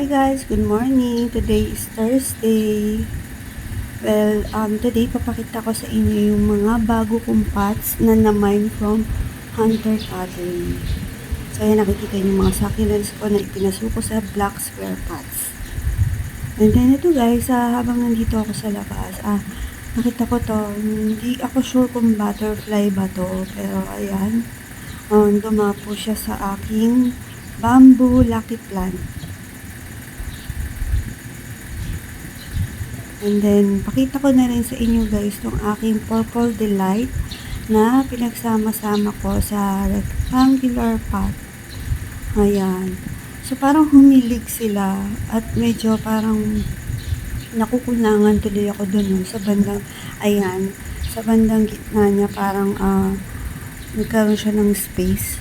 guys, good morning. Today is Thursday. Well, today papakita ko sa inyo yung mga bago kong pots na na-mine from Hunter Pottery. So, ayan, nakikita yung mga succulents ko na ipinasuko sa black square pots. And then, ito guys, habang nandito ako sa labas, nakita ko to, hindi ako sure kung butterfly ba to, pero ayan, dumapo siya sa aking bamboo lucky plant. And then, pakita ko na rin sa inyo guys itong aking Purple Delight na pinagsama-sama ko sa rectangular pot. Ayan. So, parang humilig sila at medyo parang nakukulangan tuloy ako dun sa bandang, ayan, sa bandang gitna niya parang nagkaroon siya ng space.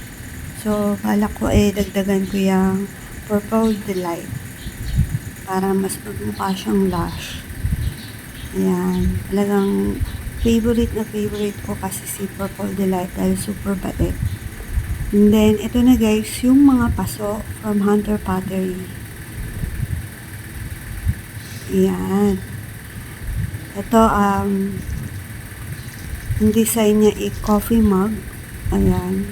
So, balak ko dagdagan ko yung Purple Delight para mas magmukha siyang lush. Ayan, talagang favorite ko kasi si Purple Delight dahil super bait. And then, ito na guys, yung mga paso from Hunter Pottery. Ayan. Ito, ang design niya coffee mug. Ayan.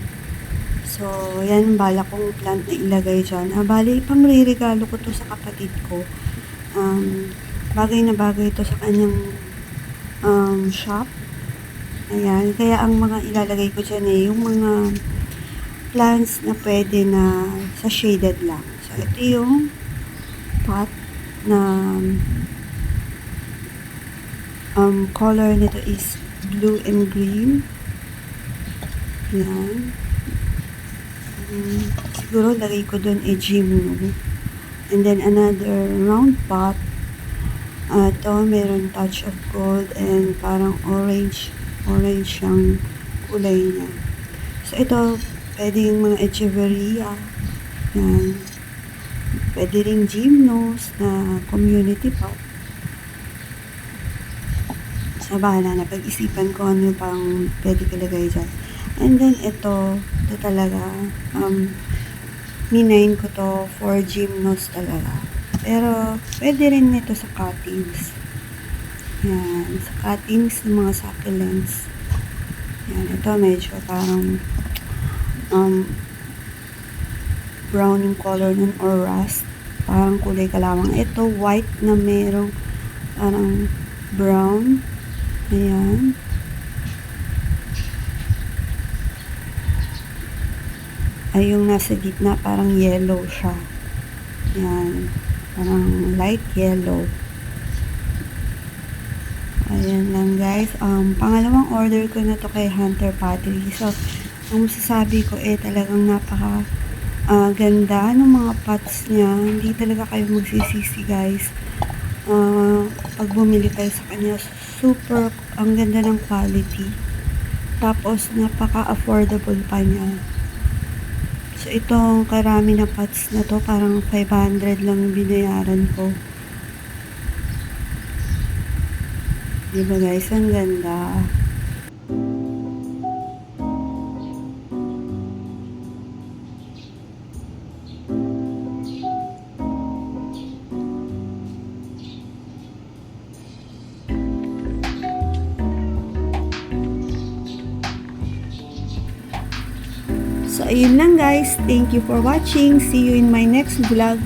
So, yan, bala kong plant na ilagay dyan. Bali, pang-regalo ko to sa kapatid ko. Bagay na bagay ito sa kanyang shop. Ayan. Kaya ang mga ilalagay ko dyan yung mga plants na pwede na sa shaded lang. So, ito yung pot na color nito is blue and green. Ayan. Siguro lagay ko dun gymno. And then another round pot. Ito, meron touch of gold and parang orange yung kulay niya. So, ito, pwedeng mga echeveria. Yan. Pwede rin gymnos na community pot. So, bahala na. Pag-isipan ko ano pang pwede kalagay dyan. And then, ito talaga, minine ko to for gymnos talaga. Pero, pwede rin nito sa cuttings. Yan. Sa cuttings ng mga succulents. Yan. Ito medyo parang brown yung color nun or rust. Parang kulay kalawang. Ito, white na merong parang brown. Ayan. Ay, yung nasa gitna parang yellow siya. Yan. Parang light yellow. Ayan lang guys. Pangalawang order ko na to kay Hunter Pottery. So, ang masasabi ko talagang napaka ganda ng mga pots niya. Hindi talaga kayo magsisisi guys. Pag bumili kayo sa kanya, super ang ganda ng quality. Tapos, napaka-affordable pa niya. So, itong karami na pots na to, parang 500 lang binayaran ko. Diba guys, ang ganda. So, ayun lang guys. Thank you for watching. See you in my next vlog.